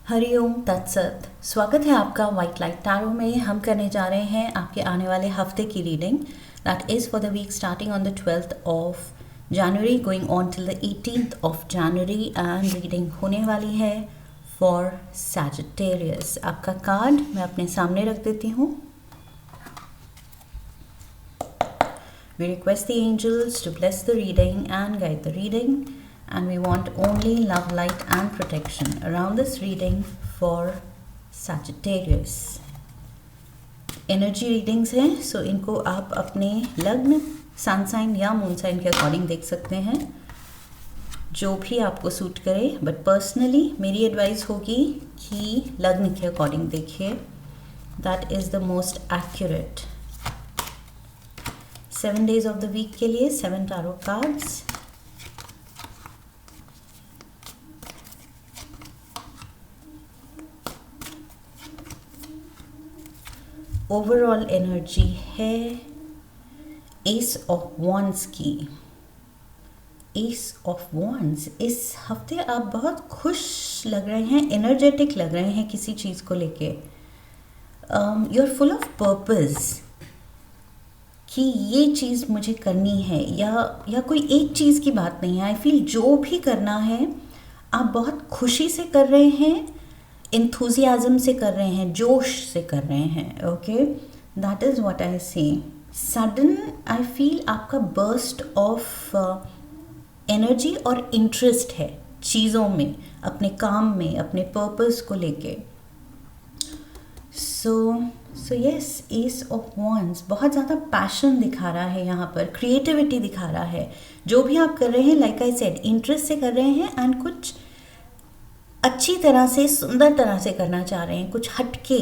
हरिओम तत्सत। स्वागत है आपका वाइट लाइट टैरो में। हम करने जा रहे हैं आपके आने वाले हफ्ते की reading that is for the week starting on the 12th of January going on till the 18th of January and reading होने वाली है फॉर सैजिटेरियस। आपका कार्ड मैं अपने सामने रख देती हूँ। We request the angels to bless the reading and guide the reading, and we want only love, light and protection around this reading for Sagittarius. Energy readings हैं, so इनको आप अपने लग्न, सन साइन या मून साइन के according देख सकते हैं, जो भी आपको सूट करे। बट पर्सनली मेरी एडवाइस होगी कि लग्न के अकॉर्डिंग देखिए, that is the most accurate. 7 days of the week के लिए 7 टारो कार्ड्स। ओवरऑल एनर्जी है एस ऑफ वॉन्ड्स की। एस ऑफ वॉन्ड्स, इस हफ्ते आप बहुत खुश लग रहे हैं, एनर्जेटिक लग रहे हैं किसी चीज़ को लेके। You are full of purpose कि ये चीज़ मुझे करनी है, या कोई एक चीज़ की बात नहीं है। आई फील जो भी करना है आप बहुत खुशी से कर रहे हैं, इंथुजियाज़म से कर रहे हैं, जोश से कर रहे हैं। Okay, that is what I से। सडन आई फील आपका बर्स्ट ऑफ एनर्जी और इंटरेस्ट है चीज़ों में, अपने काम में, अपने पर्पस को लेके। So yes, S of wands बहुत ज़्यादा पैशन दिखा रहा है यहाँ पर, क्रिएटिविटी दिखा रहा है। जो भी आप कर रहे हैं, लाइक आई सेड, इंटरेस्ट से कर रहे हैं एंड कुछ अच्छी तरह से, सुंदर तरह से करना चाह रहे हैं, कुछ हटके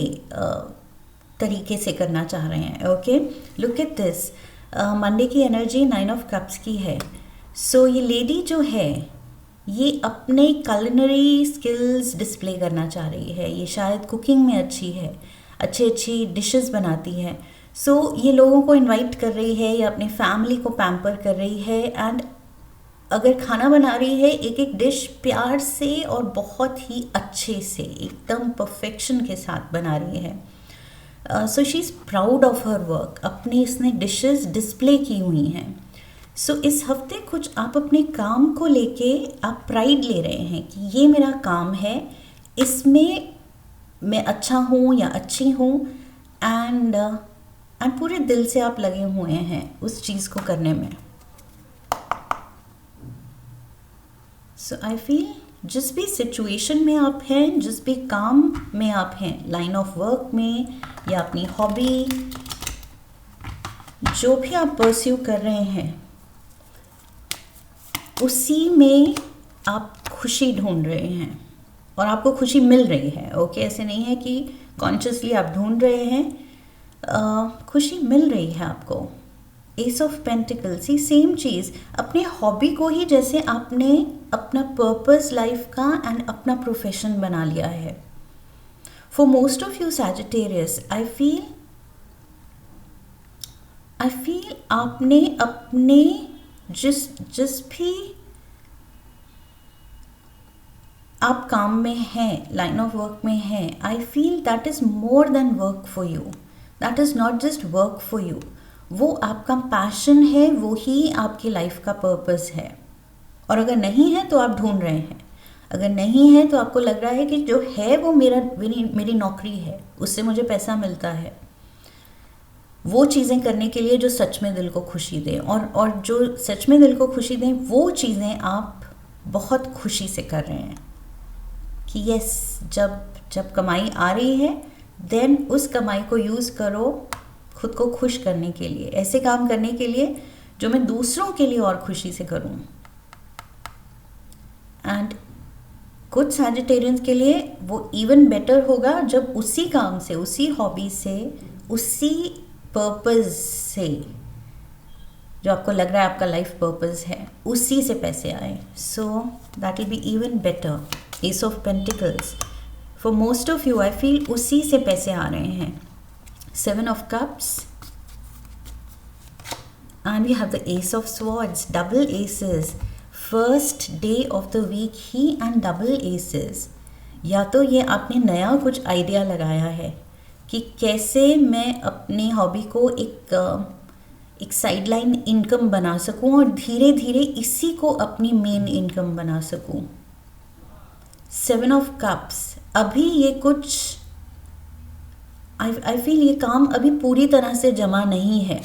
तरीके से करना चाह रहे हैं। Okay, look at this. Monday की एनर्जी 9 ऑफ कप्स की है। सो ये लेडी जो है ये अपने culinary स्किल्स डिस्प्ले करना चाह रही है। ये शायद कुकिंग में अच्छी है, अच्छी डिशेस बनाती है। सो ये लोगों को इनवाइट कर रही है या अपनी फैमिली को पैम्पर कर रही है, एंड अगर खाना बना रही है एक एक डिश प्यार से और बहुत ही अच्छे से, एकदम परफेक्शन के साथ बना रही है। So she is proud of her work. अपनी इसने डिशेस डिस्प्ले की हुई हैं। सो इस हफ्ते कुछ आप अपने काम को लेके आप प्राइड ले रहे हैं कि ये मेरा काम है, इसमें मैं अच्छा हूँ या अच्छी हूँ, एंड पूरे दिल से आप लगे हुए हैं उस चीज़ को करने में। सो आई फील जिस भी सिचुएशन में आप हैं, जिस भी काम में आप हैं, लाइन ऑफ वर्क में या अपनी हॉबी, जो भी आप परस्यू कर रहे हैं, उसी में आप खुशी ढूंढ रहे हैं और आपको खुशी मिल रही है। ओके, ऐसे नहीं है कि कॉन्शियसली आप ढूंढ रहे हैं, खुशी मिल रही है आपको। एस ऑफ पेंटिकल्स, ही सेम चीज़, अपने हॉबी को ही जैसे आपने अपना पर्पस लाइफ का एंड अपना प्रोफेशन बना लिया है। For most of you Sagittarius, I feel आपने अपने जिस भी आप काम में हैं, लाइन ऑफ वर्क में हैं, I feel that is more than work for you. That is not just work for you, वो आपका पैशन है, वो ही आपकी लाइफ का पर्पस है। और अगर नहीं है तो आप ढूंढ रहे हैं, अगर नहीं है तो आपको लग रहा है कि जो है वो मेरी नौकरी है, उससे मुझे पैसा मिलता है। वो चीज़ें करने के लिए जो सच में दिल को खुशी दें, और जो सच में दिल को खुशी दें, वो चीज़ें आप बहुत खुशी से कर रहे हैं कि यस, जब कमाई आ रही है देन उस कमाई को यूज़ करो खुद को खुश करने के लिए, ऐसे काम करने के लिए जो मैं दूसरों के लिए और खुशी से करूं। एंड कुछ सैजिटेरियंस के लिए वो इवन बेटर होगा जब उसी काम से, उसी हॉबी से, उसी पर्पस से, जो आपको लग रहा है आपका लाइफ पर्पस है, उसी से पैसे आए। So that will be even better. S of pentacles, for most of you I feel उसी से पैसे आ रहे हैं। 7 of cups, and we have the ace of swords, double aces। First day of the week ही and double aces, या तो ये आपने नया कुछ आइडिया लगाया है कि कैसे मैं अपनी हॉबी को एक साइडलाइन इनकम बना सकूं और धीरे धीरे इसी को अपनी मेन इनकम बना सकूं। 7 ऑफ कप्स, अभी ये कुछ आई फील ये काम अभी पूरी तरह से जमा नहीं है,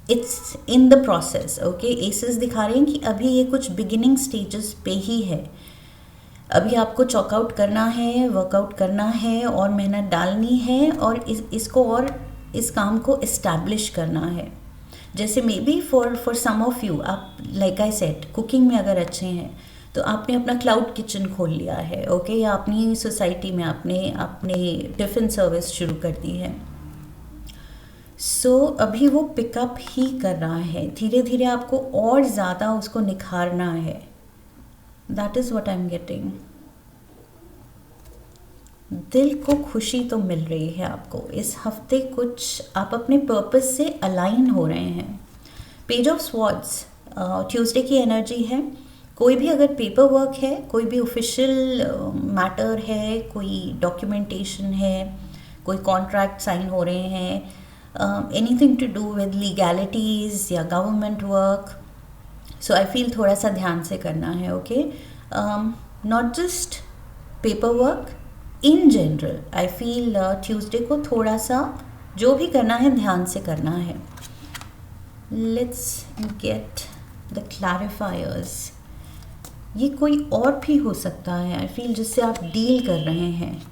it's in the process. Okay, aces दिखा रहे हैं कि अभी ये कुछ बिगिनिंग स्टेजेस पे ही है। अभी आपको चॉकआउट करना है, वर्कआउट करना है और मेहनत डालनी है और इसको और इस काम को इस्टेब्लिश करना है। जैसे maybe for some of you, आप लाइक आई सेड कुकिंग में अगर अच्छे हैं तो आपने अपना क्लाउड किचन खोल लिया है, ओके, या अपनी सोसाइटी में आपने टिफ़िन सर्विस शुरू कर दी है। सो अभी वो पिकअप ही कर रहा है, धीरे धीरे आपको और ज़्यादा उसको निखारना है। That is what I am getting. दिल को खुशी तो मिल रही है आपको इस हफ्ते, कुछ आप अपने पर्पस से अलाइन हो रहे हैं। पेज ऑफ स्वॉर्ड्स ट्यूसडे की एनर्जी है। कोई भी अगर पेपर वर्क है, कोई भी ऑफिशियल मैटर है, कोई डॉक्यूमेंटेशन है, कोई कॉन्ट्रैक्ट साइन हो रहे हैं, anything to do with legalities या government work, so I feel थोड़ा सा ध्यान से करना है। Okay, not just paper work, in general I feel Tuesday को थोड़ा सा जो भी करना है ध्यान से करना है। Let's get the clarifiers. ये कोई और भी हो सकता है आई फील जिससे आप डील कर रहे हैं।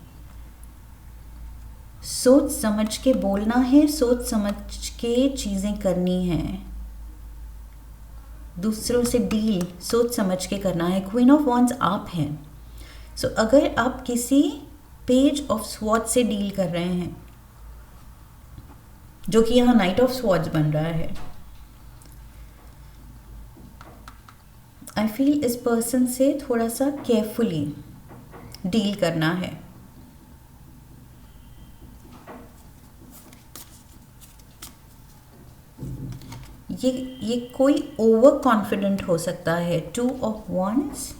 सोच समझ के बोलना है, सोच समझ के चीज़ें करनी हैं, दूसरों से डील सोच समझ के करना है। क्वीन ऑफ वॉन्ड्स आप हैं। सो अगर आप किसी पेज ऑफ स्वॉर्ड्स से डील कर रहे हैं, जो कि यहाँ नाइट ऑफ स्वॉर्ड्स बन रहा है, आई फील इस पर्सन से थोड़ा सा केयरफुली डील करना है। ये कोई ओवर कॉन्फिडेंट हो सकता है। 2 of wands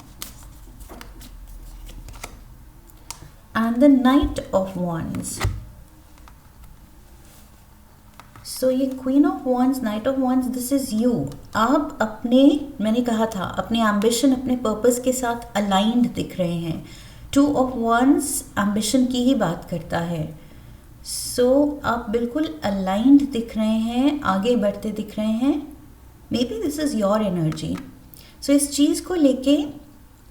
and the knight of wands. So ये queen of wands, knight of wands, this is you. आप अपने, मैंने कहा था, अपने एम्बिशन, अपने पर्पस के साथ अलाइंड दिख रहे हैं। 2 ऑफ वॉन्ड्स एम्बिशन की ही बात करता है। सो आप बिल्कुल अलाइंड दिख रहे हैं, आगे बढ़ते दिख रहे हैं। Maybe this is your energy. So इस चीज़ को लेके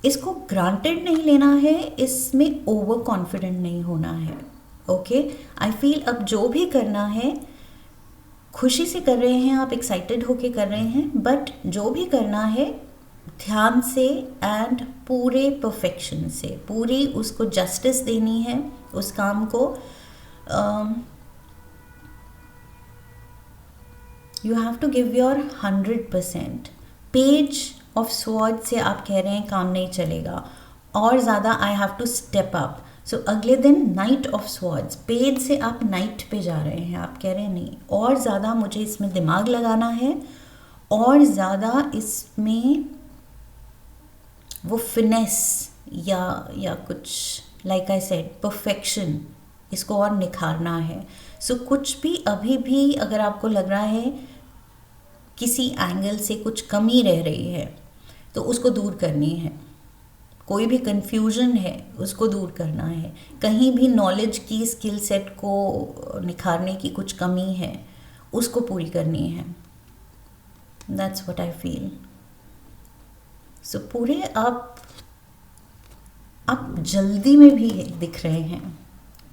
इसको ग्रांटेड नहीं लेना है, इसमें ओवर कॉन्फिडेंट नहीं होना है। ओके, आई फील अब जो भी करना है खुशी से कर रहे हैं, आप एक्साइटेड होके कर रहे हैं, बट जो भी करना है ध्यान से एंड पूरे परफेक्शन से, पूरी उसको जस्टिस देनी है उस काम को। You have to give your 100%। Page of sword से आप कह रहे हैं काम नहीं चलेगा, और ज़्यादा I have to step up. So अगले दिन नाइट ऑफ स्वॉर्ड्स, पेज से आप नाइट पे जा रहे हैं, आप कह रहे हैं नहीं और ज़्यादा मुझे इसमें दिमाग लगाना है, और ज़्यादा इसमें वो फिनेस या कुछ लाइक आई सेड परफेक्शन, इसको और निखारना है। सो कुछ भी अभी भी अगर आपको लग रहा है किसी एंगल से कुछ कमी रह रही है तो उसको दूर करनी है। कोई भी कन्फ्यूजन है उसको दूर करना है, कहीं भी नॉलेज की स्किल सेट को निखारने की कुछ कमी है उसको पूरी करनी है। That's what I feel. So पूरे आप जल्दी में भी दिख रहे हैं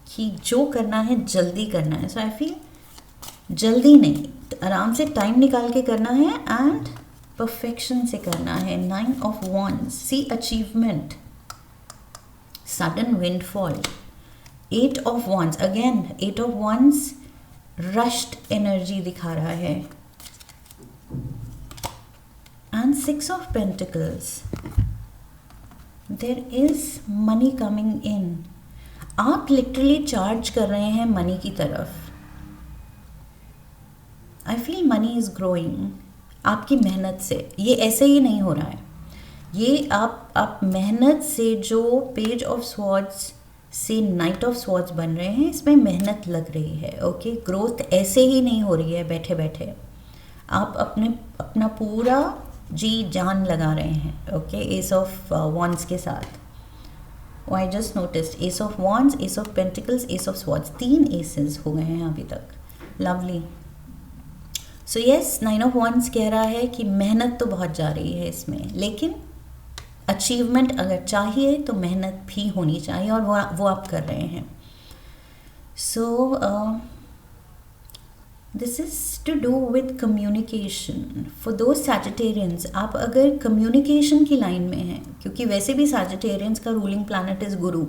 कि जो करना है जल्दी करना है। सो आई फील जल्दी नहीं, आराम से टाइम निकाल के करना है एंड परफेक्शन से करना है। 9 of wands, see achievement, sudden windfall. 8 of wands, again 8 of wands rushed energy दिखा रहा है। And 6 of pentacles, there is money coming in. आप लिटरली चार्ज कर रहे हैं मनी की तरफ। I feel money is growing आपकी मेहनत से। ये ऐसे ही नहीं हो रहा है, ये आप आप मेहनत से जो पेज ऑफ स्वॉर्ड्स से नाइट ऑफ स्वॉर्ड्स बन रहे हैं, इसमें मेहनत लग रही है। ओके, ग्रोथ ऐसे ही नहीं हो रही है बैठे बैठे, आप अपना पूरा जी जान लगा रहे हैं। ओके, एस ऑफ वॉन्ड्स के साथ। I just noticed ace of wands, ace of pentacles, ace of swords, 3 aces हो गए हैं अभी तक। Lovely. So yes, 9 of wands कह रहा है कि मेहनत तो बहुत जा रही है इसमें, लेकिन अचीवमेंट अगर चाहिए तो मेहनत भी होनी चाहिए, और वो आप कर रहे हैं। So this is to do with communication for दो सैजिटेरियंस। आप अगर कम्युनिकेशन की लाइन में हैं, क्योंकि वैसे भी सैजिटेरियंस का ruling planet is Guru.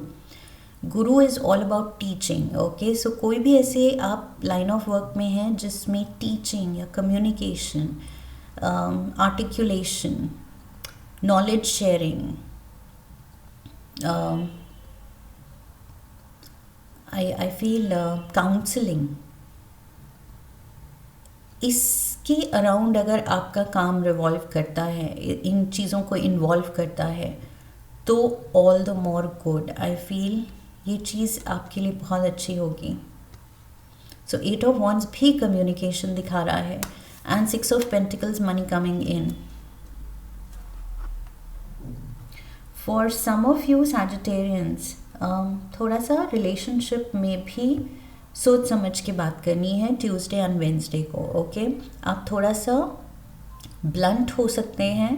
Guru is all about teaching. Okay, so कोई भी ऐसे आप लाइन ऑफ वर्क में हैं जिसमें टीचिंग या communication, articulation, knowledge sharing, I feel counseling, इसके अराउंड अगर आपका काम रिवॉल्व करता है, इन चीज़ों को इन्वॉल्व करता है, तो all the more good. I feel ये चीज़ आपके लिए बहुत अच्छी होगी। सो 8 ऑफ वॉन्ड्स भी कम्युनिकेशन दिखा रहा है, and 6 of pentacles, money coming in. For some of you Sagittarians, थोड़ा सा रिलेशनशिप में भी सोच समझ के बात करनी है ट्यूसडे एंड वेंसडे को। ओके, आप थोड़ा सा ब्लंट हो सकते हैं,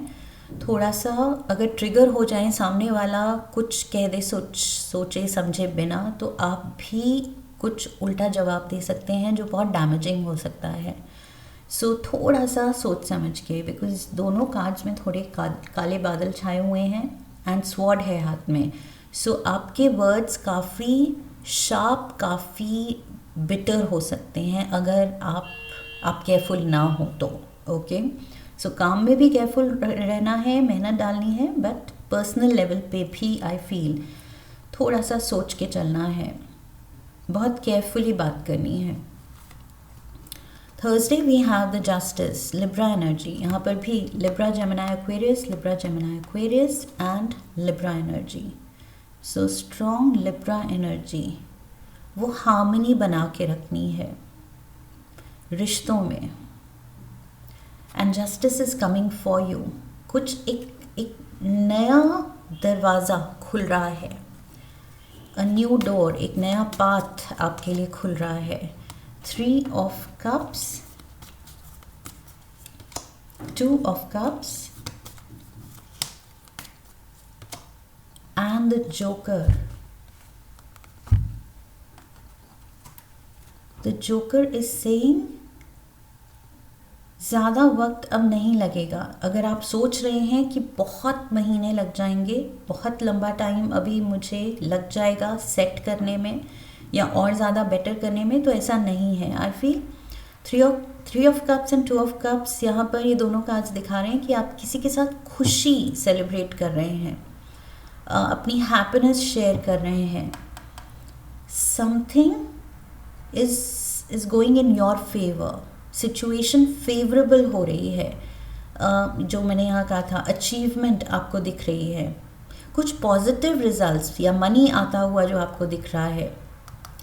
थोड़ा सा अगर ट्रिगर हो जाए, सामने वाला कुछ कह दे सोचे समझे बिना, तो आप भी कुछ उल्टा जवाब दे सकते हैं जो बहुत डैमेजिंग हो सकता है। सो थोड़ा सा सोच समझ के, बिकॉज दोनों कार्ड्स में थोड़े काले बादल छाए हुए हैं एंड स्वॉर्ड है हाथ में। सो आपके वर्ड्स काफ़ी शार्प, काफ़ी बिटर हो सकते हैं अगर आप केयरफुल ना हो तो। ओके, सो काम में भी केयरफुल रहना है, मेहनत डालनी है, बट पर्सनल लेवल पे भी आई फील थोड़ा सा सोच के चलना है, बहुत केयरफुली बात करनी है। Thursday we have the justice, Libra energy. यहाँ पर भी Libra Gemini Aquarius, Libra Gemini Aquarius and Libra energy. So strong Libra energy, वो हार्मनी बना के रखनी है रिश्तों में, and justice is coming for you. कुछ एक नया दरवाज़ा खुल रहा है, अ न्यू डोर, एक नया पाथ आपके लिए खुल रहा है। 3 of cups, 2 of cups and the joker. The joker is saying ज़्यादा वक्त अब नहीं लगेगा। अगर आप सोच रहे हैं कि बहुत महीने लग जाएंगे, बहुत लंबा टाइम अभी मुझे लग जाएगा सेट करने में या और ज़्यादा बेटर करने में, तो ऐसा नहीं है। I feel 3 of cups and 2 of cups, यहाँ पर ये दोनों कार्ड्स दिखा रहे हैं कि आप किसी के साथ खुशी सेलिब्रेट कर रहे हैं, अपनी हैप्पीनेस शेयर कर रहे हैं। Something is going in your favour, situation favourable हो रही है। जो मैंने यहाँ कहा था, अचीवमेंट आपको दिख रही है, कुछ पॉजिटिव रिजल्ट्स या मनी आता हुआ जो आपको दिख रहा है।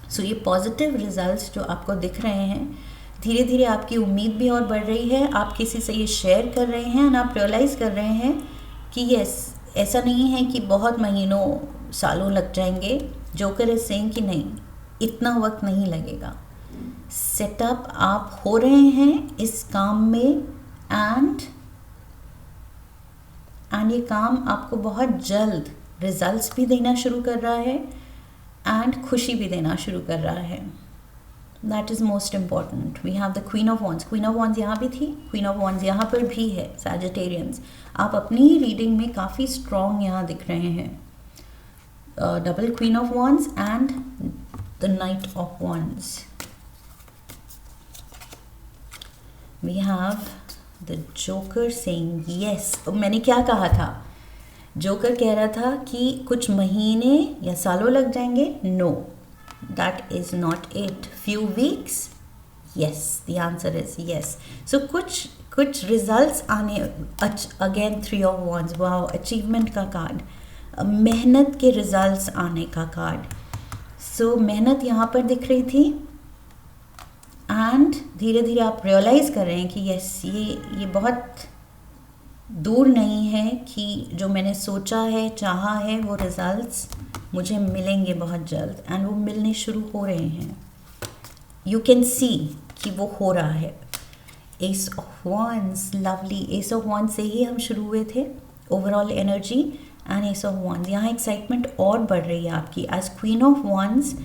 सो ये पॉजिटिव रिजल्ट्स जो आपको दिख रहे हैं, धीरे धीरे आपकी उम्मीद भी और बढ़ रही है। आप किसी से ये शेयर कर रहे हैं और आप रियलाइज़ कर रहे हैं कि यस, ऐसा नहीं है कि बहुत महीनों सालों लग जाएंगे। जोकर इज सेइंग कि नहीं, इतना वक्त नहीं लगेगा। सेटअप आप हो रहे हैं इस काम में, एंड ये काम आपको बहुत जल्द रिजल्ट्स भी देना शुरू कर रहा है एंड खुशी भी देना शुरू कर रहा है। That is most important. We have the queen of wands. Queen of wands यहाँ भी थी, क्वीन ऑफ वॉन्ड्स यहाँ पर भी है। सैजिटेरियंस, आप अपनी ही रीडिंग में काफ़ी स्ट्रॉन्ग यहाँ दिख रहे हैं। Double queen of wands and the knight of wands. We have the joker saying yes. मैंने क्या कहा था? जोकर कह रहा था कि कुछ महीने या सालों लग जाएंगे। No, that is not it. Few weeks, yes, the answer is yes. So कुछ कुछ रिजल्ट्स आने, again 3 of wands, wow, achievement का कार्ड, मेहनत के रिजल्ट्स आने का कार्ड। सो मेहनत यहाँ पर दिख रही थी एंड धीरे धीरे आप रियलाइज़ कर रहे हैं कि यस, ये बहुत दूर नहीं है कि जो मैंने सोचा है, चाहा है, वो रिजल्ट्स मुझे मिलेंगे बहुत जल्द, एंड वो मिलने शुरू हो रहे हैं। यू कैन सी कि वो हो रहा है। Ace of wands, lovely. S of wands से ही हम शुरू हुए थे, overall energy, and S of wands. यहाँ एक्साइटमेंट और बढ़ रही है आपकी। एज क्वीन ऑफ वॉन्ड्स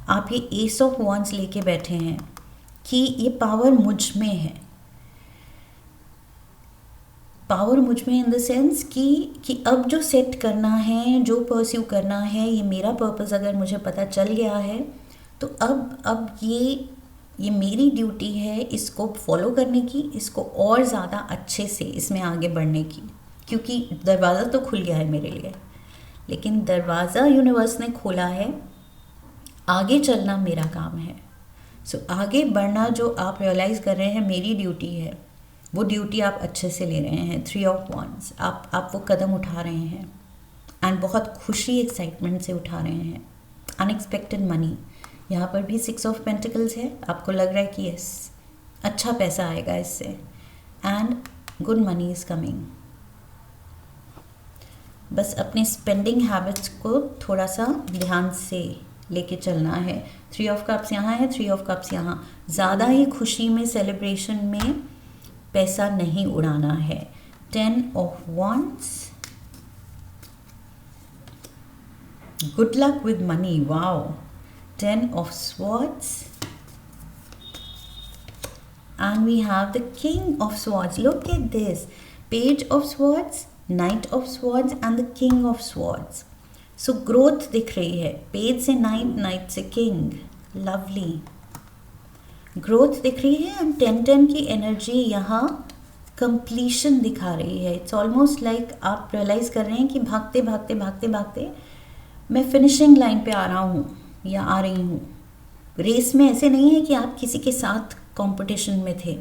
आप ये एस ऑफ वॉन्ड्स लेके बैठे हैं कि ये पावर मुझ में है। पावर मुझ में इन द सेंस कि अब जो सेट करना है, जो परस्यू करना है, ये मेरा पर्पस अगर मुझे पता चल गया है, तो अब ये मेरी ड्यूटी है इसको फॉलो करने की, इसको और ज़्यादा अच्छे से इसमें आगे बढ़ने की, क्योंकि दरवाज़ा तो खुल गया है मेरे लिए, लेकिन दरवाज़ा यूनिवर्स ने खोला है, आगे चलना मेरा काम है। सो आगे बढ़ना जो आप रियलाइज़ कर रहे हैं मेरी ड्यूटी है, वो ड्यूटी आप अच्छे से ले रहे हैं। 3 ऑफ वॉन्ड्स, आप वो कदम उठा रहे हैं एंड बहुत खुशी, एक्साइटमेंट से उठा रहे हैं। अनएक्सपेक्टेड मनी, यहाँ पर भी 6 ऑफ पेंटिकल्स है। आपको लग रहा है कि यस, अच्छा पैसा आएगा इससे, and good money is coming. बस अपने स्पेंडिंग हैबिट्स को थोड़ा सा ध्यान से लेके चलना है। 3 ऑफ कप्स यहाँ है, 3 ऑफ कप्स यहाँ। ज़्यादा ही खुशी में, सेलिब्रेशन में पैसा नहीं उड़ाना है। 10 of wands, good luck with money, wow. 10 of swords, and we have the king of swords. Look at this, page of swords, knight of swords, and the king of swords. So growth दिख रही है, page से night, night से king, lovely growth दिख रही है। And 10-10 की energy यहाँ कंप्लीशन दिखा रही है। इट्स ऑलमोस्ट लाइक आप रियलाइज़ कर रहे हैं कि भागते भागते भागते भागते मैं फिनिशिंग लाइन पे आ रहा हूँ या आ रही हूँ। रेस में ऐसे नहीं है कि आप किसी के साथ कंपटीशन में थे,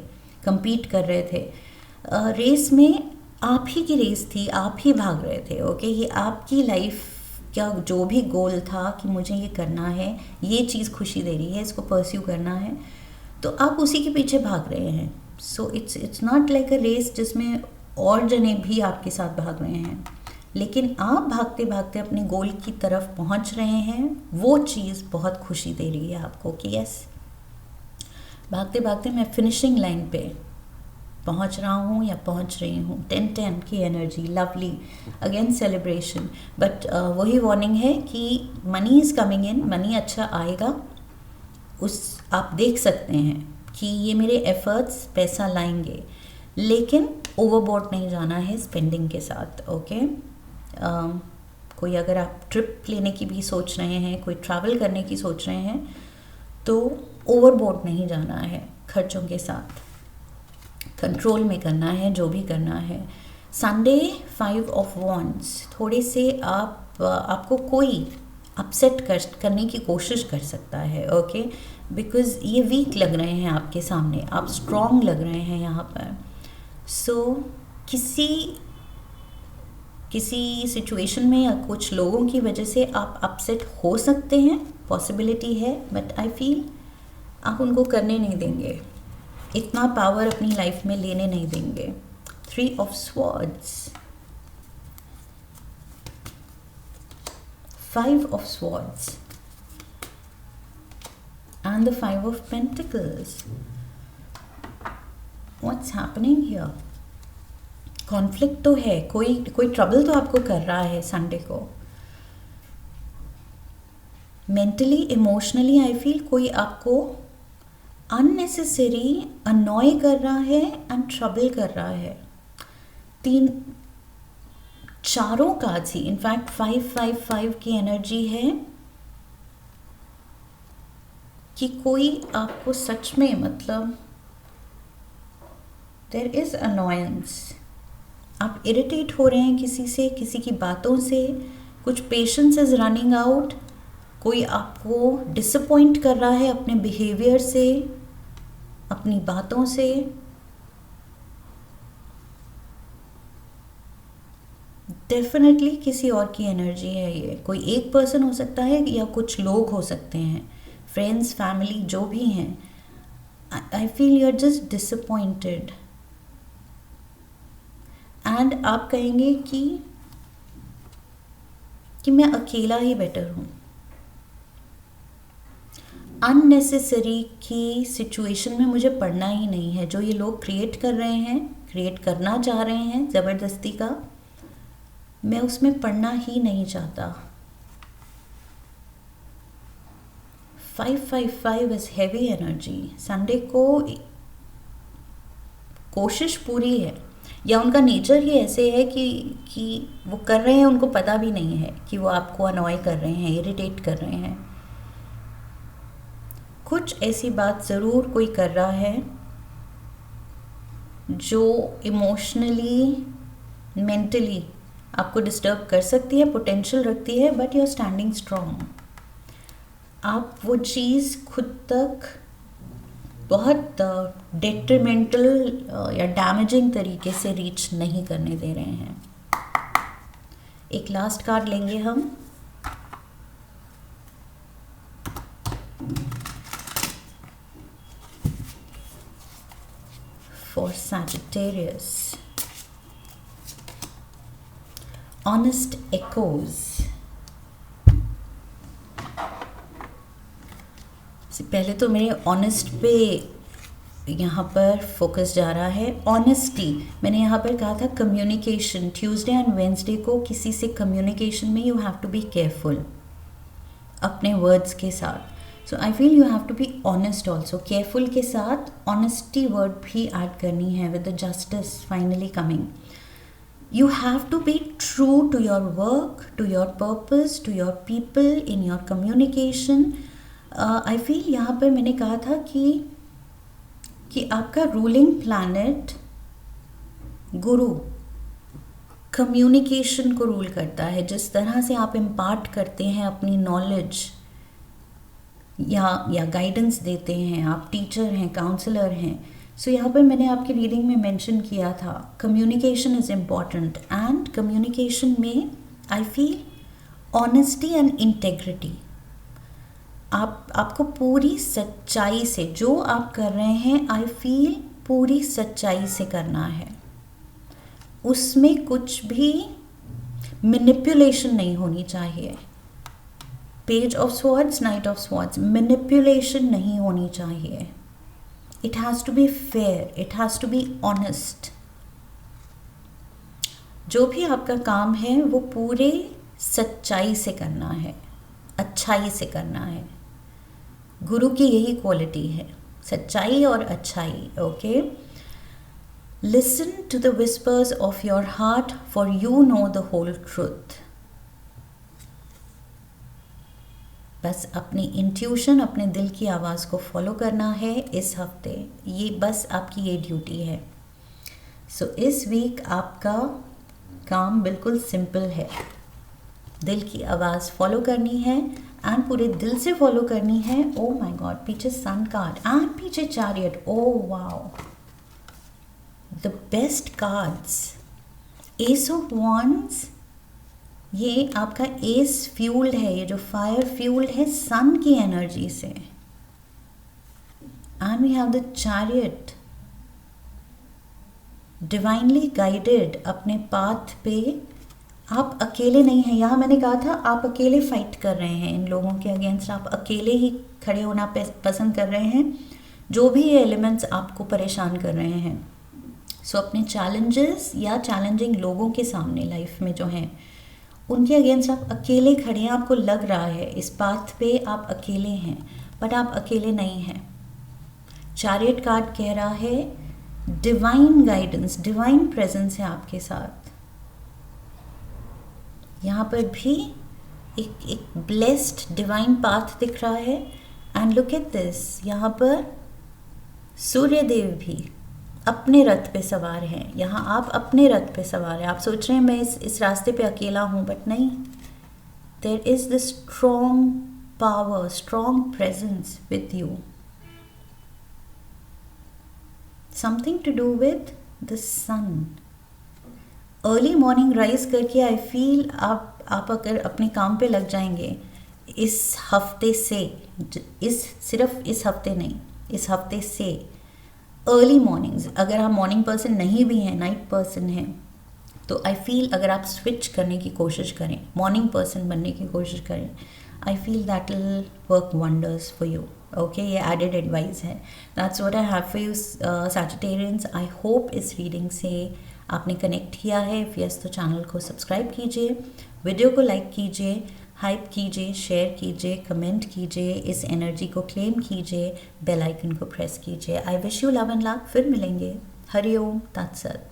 compete कर रहे थे। रेस में आप ही की रेस थी, आप ही भाग रहे थे। ओके, ये आपकी लाइफ का जो भी गोल था कि मुझे ये करना है, ये चीज़ खुशी दे रही है, इसको परस्यू करना है, तो आप उसी के पीछे भाग रहे हैं। So it's not like a race जिसमें और जने भी आपके साथ भाग रहे हैं, लेकिन आप भागते भागते अपने गोल की तरफ पहुंच रहे हैं। वो चीज़ बहुत खुशी दे रही है आपको कि यस, भागते भागते मैं फिनिशिंग लाइन पे पहुंच रहा हूँ या पहुंच रही हूँ। 10-10 की energy, lovely, again celebration. But वही वार्निंग है कि money is coming in, money अच्छा आएगा। आप देख सकते हैं कि ये मेरे एफर्ट्स पैसा लाएंगे, लेकिन ओवरबोर्ड नहीं जाना है स्पेंडिंग के साथ। ओके, कोई अगर आप ट्रिप लेने की भी सोच रहे हैं, कोई ट्रैवल करने की सोच रहे हैं, तो ओवरबोर्ड नहीं जाना है खर्चों के साथ, कंट्रोल में करना है जो भी करना है। संडे 5 ऑफ वॉन्ड्स, थोड़े से आपको कोई अपसेट करने की कोशिश कर सकता है। ओके, बिकॉज़ ये वीक लग रहे हैं आपके सामने, आप स्ट्रॉन्ग लग रहे हैं यहाँ पर। सो किसी सिचुएशन में या कुछ लोगों की वजह से आप अपसेट हो सकते हैं, पॉसिबिलिटी है, बट आई फील आप उनको करने नहीं देंगे, इतना पावर अपनी लाइफ में लेने नहीं देंगे। 3 of swords, 5 of swords, and the 5 of pentacles. What's happening here? Conflict तो है, कोई ट्रबल तो आपको कर रहा है संडे को। मेंटली, इमोशनली आई फील कोई आपको अननेसेसरी अनॉय कर रहा है एंड ट्रबल कर रहा है। चारों कार्ड्स ही, इनफैक्ट 5-5-5 की एनर्जी है कि कोई आपको सच में, मतलब देयर इज अनॉयंस, आप इरिटेट हो रहे हैं किसी से, किसी की बातों से, कुछ पेशेंस इज रनिंग आउट, कोई आपको डिसअपॉइंट कर रहा है अपने बिहेवियर से, अपनी बातों से। डेफिनेटली किसी और की एनर्जी है ये, कोई एक पर्सन हो सकता है या कुछ लोग हो सकते हैं, फ्रेंड्स, फैमिली, जो भी हैं. I feel you are just disappointed and आप कहेंगे कि मैं अकेला ही बेटर हूँ. अननेसेसरी की सिचुएशन में मुझे पढ़ना ही नहीं है. जो ये लोग क्रिएट कर रहे हैं, क्रिएट करना चाह रहे हैं ज़बरदस्ती का, मैं उसमें पढ़ना ही नहीं चाहता. 555 इज हैवी एनर्जी. संडे को कोशिश पूरी है, या उनका नेचर ही ऐसे है कि वो कर रहे हैं, उनको पता भी नहीं है कि वो आपको अनॉय कर रहे हैं, इरिटेट कर रहे हैं. कुछ ऐसी बात ज़रूर कोई कर रहा है जो इमोशनली, मेंटली आपको डिस्टर्ब कर सकती है, पोटेंशियल रखती है, but you are standing strong. आप वो चीज़ खुद तक बहुत डेट्रीमेंटल या डैमेजिंग तरीके से रीच नहीं करने दे रहे हैं. एक लास्ट कार्ड लेंगे हम. For Sagittarius, honest echoes. पहले तो मेरे ऑनेस्ट पे यहाँ पर फोकस जा रहा है. ऑनेस्टी, मैंने यहाँ पर कहा था कम्युनिकेशन. ट्यूसडे एंड वेंसडे को किसी से कम्युनिकेशन में you have to be careful अपने वर्ड्स के साथ. So I feel you have to be honest also. Careful के साथ ऑनेस्टी वर्ड भी ऐड करनी है with the justice finally coming. You have to be true to your work, to your purpose, to your people, in your communication. I feel यहाँ पर मैंने कहा था कि आपका रूलिंग प्लैनेट गुरु कम्युनिकेशन को रूल करता है. जिस तरह से आप इम्पार्ट करते हैं अपनी नॉलेज या गाइडेंस देते हैं, आप टीचर हैं, काउंसलर हैं. सो यहाँ पर मैंने आपकी रीडिंग में मेंशन किया था communication is important. And communication में I feel honesty and integrity. आपको पूरी सच्चाई से जो आप कर रहे हैं, आई फील पूरी सच्चाई से करना है. उसमें कुछ भी मैनिपुलेशन नहीं होनी चाहिए. Page of swords, knight of swords, manipulation नहीं होनी चाहिए. It has to be fair, it has to be honest. जो भी आपका काम है वो पूरे सच्चाई से करना है, अच्छाई से करना है. गुरु की यही क्वालिटी है, सच्चाई और अच्छाई. Okay. Listen to the whispers of your heart for you know the whole truth. बस अपनी इंट्यूशन, अपने दिल की आवाज़ को फॉलो करना है इस हफ्ते. ये बस आपकी ये ड्यूटी है. सो इस वीक आपका काम बिल्कुल सिंपल है. दिल की आवाज़ फॉलो करनी है एंड पूरे दिल से फॉलो करनी है. ओ माय गॉड, पीछे सन कार्ड एंड पीछे chariot. Oh wow, the best cards. S of wands, ये आपका एस फ्यूल्ड है, ये जो फायर फ्यूल्ड है सन की एनर्जी से. And we have the chariot, divinely guided अपने पाथ पे. आप अकेले नहीं हैं. यहाँ मैंने कहा था आप अकेले फाइट कर रहे हैं इन लोगों के अगेंस्ट. आप अकेले ही खड़े होना पसंद कर रहे हैं, जो भी ये एलिमेंट्स आपको परेशान कर रहे हैं. सो अपने चैलेंजेस या चैलेंजिंग लोगों के सामने लाइफ में जो हैं, उनके अगेंस्ट आप अकेले खड़े हैं. आपको लग रहा है इस पाथ पे आप अकेले हैं, बट आप अकेले नहीं हैं. चैरियट कार्ड कह रहा है डिवाइन गाइडेंस, डिवाइन प्रेजेंस है आपके साथ. यहाँ पर भी एक ब्लेस्ड डिवाइन पाथ दिख रहा है. एंड लुक एट दिस, यहाँ पर सूर्य देव भी अपने रथ पे सवार हैं. यहाँ आप अपने रथ पे सवार हैं. आप सोच रहे हैं मैं इस रास्ते पे अकेला हूँ, बट नहीं. There is the strong power, strong presence with you. Something to do with the sun. Early morning rise करके आई फील आप अगर अपने काम पे लग जाएंगे इस हफ्ते से, सिर्फ इस हफ्ते नहीं, इस हफ्ते से अर्ली मॉर्निंग्स, अगर आप मॉर्निंग पर्सन नहीं भी हैं, नाइट पर्सन हैं, तो आई फील अगर आप स्विच करने की कोशिश करें, मॉर्निंग पर्सन बनने की कोशिश करें, I feel that will work wonders for you. Okay, ये एडेड एडवाइस है। That's what I have for you Sagittarians. I hope इस रीडिंग से आपने कनेक्ट किया है। इफ यस तो चैनल को सब्सक्राइब कीजिए, वीडियो को लाइक कीजिए, हाइप कीजिए, शेयर कीजिए, कमेंट कीजिए, इस एनर्जी को क्लेम कीजिए, बेल आइकन को प्रेस कीजिए। I wish you love and luck. फिर मिलेंगे। हरि ओम तत्सत।